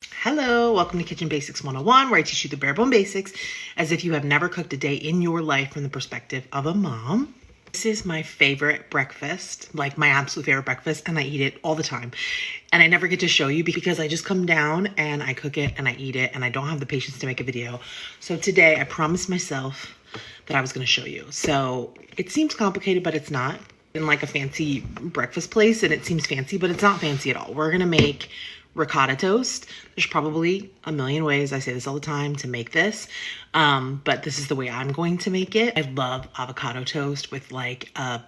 Hello, welcome to Kitchen Basics 101, where I teach you the bare bone basics as if you have never cooked a day in your life from the perspective of a mom. This is my favorite breakfast, like my absolute favorite breakfast, and I eat it all the time. And I never get to show you because I just come down and I cook it and I eat it and I don't have the patience to make a video. So today I promised myself that I was going to show you. So it seems complicated, but it's not. In like a fancy breakfast place and it seems fancy, but it's not fancy at all. We're going to make ricotta toast. There's probably a million ways, I say this all the time, to make this, but this is the way I'm going to make it. I love avocado toast with like a,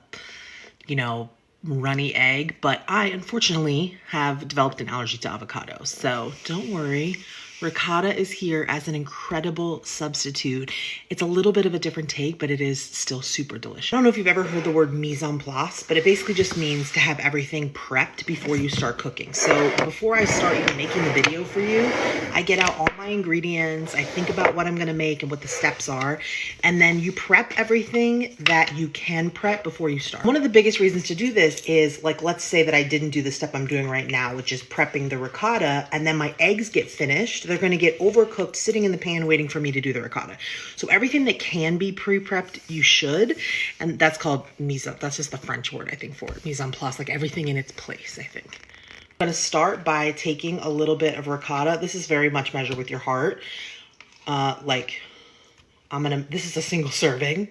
runny egg, but I unfortunately have developed an allergy to avocado, so don't worry. Ricotta is here as an incredible substitute. It's a little bit of a different take, but it is still super delicious. I don't know if you've ever heard the word mise en place, but it basically just means to have everything prepped before you start cooking. So before I start even making the video for you, I get out all my ingredients, I think about what I'm gonna make and what the steps are, and then you prep everything that you can prep before you start. One of the biggest reasons to do this is, like, let's say that I didn't do the step I'm doing right now, which is prepping the ricotta, and then my eggs get finished. They're going to get overcooked sitting in the pan waiting for me to do the ricotta. So everything that can be pre-prepped, you should. And that's called mise. That's just the French word, I think, for it. Mise en place, like everything in its place, I think. I'm going to start by taking a little bit of ricotta. This is very much measured with your heart. This is a single serving.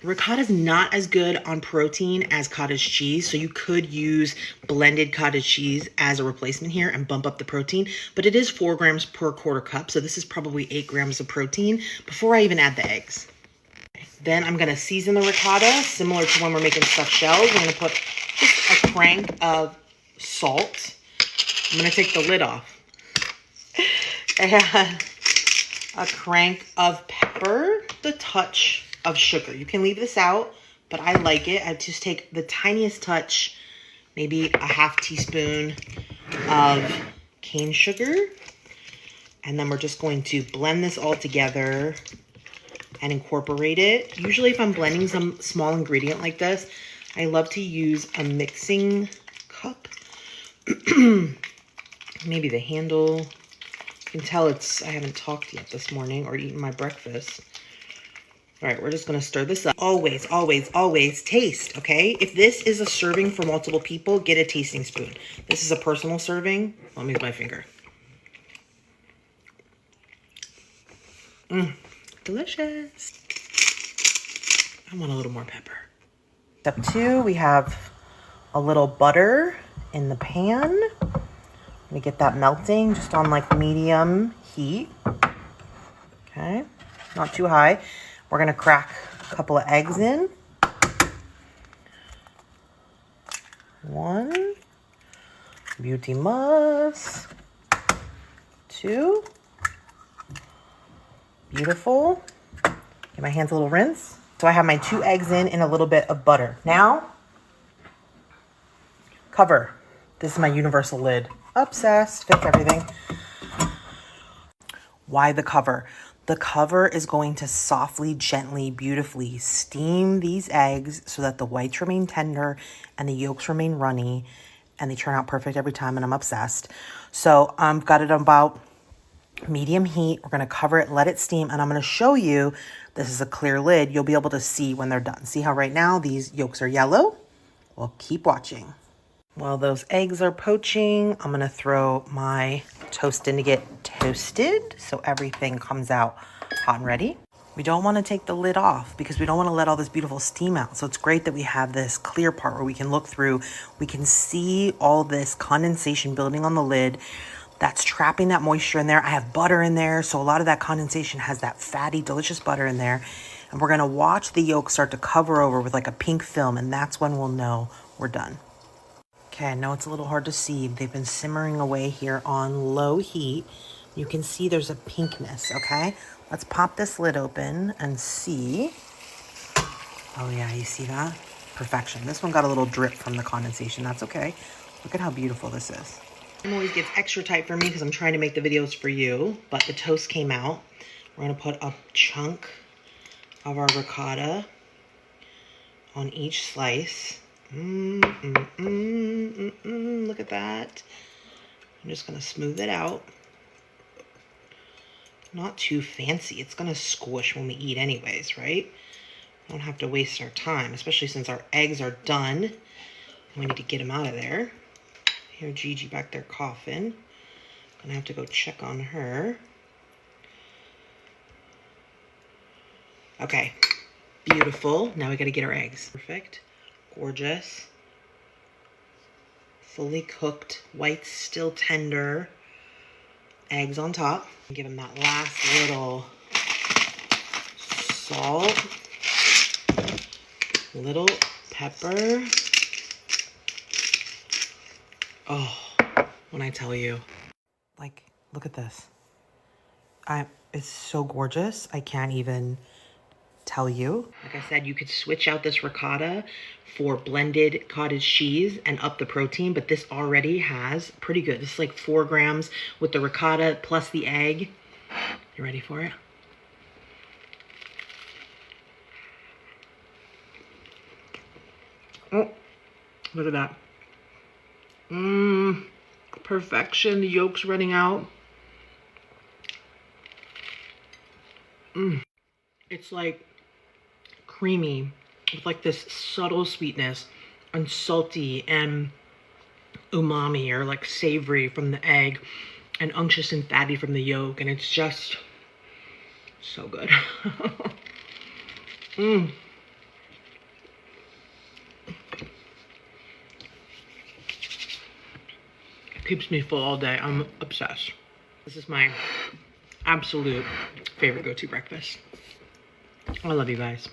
Ricotta is not as good on protein as cottage cheese, so you could use blended cottage cheese as a replacement here and bump up the protein, but it is 4 grams per quarter cup, so this is probably 8 grams of protein before I even add the eggs. Then I'm going to season the ricotta, similar to when we're making stuffed shells. I'm going to put just a crank of salt. I'm going to take the lid off. And a crank of pepper, the touch of sugar. You can leave this out, but I like it. I just take the tiniest touch, maybe a half teaspoon of cane sugar. And then we're just going to blend this all together and incorporate it. Usually if I'm blending some small ingredient like this, I love to use a mixing cup. Maybe the handle. You can tell I haven't talked yet this morning or eaten my breakfast. All right, we're just going to stir this up. Always, always, always taste, okay? If this is a serving for multiple people, get a tasting spoon. This is a personal serving. Let me use my finger. Delicious. I want a little more pepper. Step 2, we have a little butter in the pan. Let me get that melting just on like medium heat. Okay, not too high. We're going to crack a couple of eggs in. 1. Beauty muss. 2. Beautiful. Give my hands a little rinse. So I have my 2 eggs in a little bit of butter. Now, cover. This is my universal lid. Obsessed. Fits everything. Why the cover? The cover is going to softly, gently, beautifully steam these eggs so that the whites remain tender and the yolks remain runny, and they turn out perfect every time, and I'm obsessed. So I've got it on about medium heat. We're going to cover it, let it steam, and I'm going to show you, this is a clear lid. You'll be able to see when they're done. See how right now these yolks are yellow? Well, keep watching. While those eggs are poaching, I'm going to throw my toast in to get toasted so everything comes out hot and ready. We don't want to take the lid off because we don't want to let all this beautiful steam out. So it's great that we have this clear part where we can look through. We can see all this condensation building on the lid that's trapping that moisture in there. I have butter in there, so a lot of that condensation has that fatty, delicious butter in there. And we're going to watch the yolk start to cover over with like a pink film, and that's when we'll know we're done. Okay, I know it's a little hard to see. They've been simmering away here on low heat. You can see there's a pinkness, okay? Let's pop this lid open and see. Oh yeah, you see that? Perfection. This one got a little drip from the condensation. That's okay. Look at how beautiful this is. It always gets extra tight for me because I'm trying to make the videos for you, but the toast came out. We're gonna put a chunk of our ricotta on each slice. Look at that. I'm just gonna smooth it out. Not too fancy. It's gonna squish when we eat anyways, right? Don't have to waste our time, especially since our eggs are done. We need to get them out of there. Here, Gigi back there coughing. Gonna have to go check on her. Okay, beautiful. Now we gotta get our eggs. Perfect, gorgeous. Fully cooked, whites still tender. Eggs on top. Give them that last little salt. Little pepper. Oh, when I tell you. Like, look at this. It's so gorgeous. I can't even tell you. Like I said, you could switch out this ricotta for blended cottage cheese and up the protein, but this already has pretty good. This is like 4 grams with the ricotta plus the egg. You ready for it? Oh, look at that. Perfection. The yolk's running out. It's like creamy with like this subtle sweetness and salty and umami or like savory from the egg and unctuous and fatty from the yolk, and it's just so good. Keeps me full all day. I'm obsessed. This is my absolute favorite go-to breakfast. I love you guys.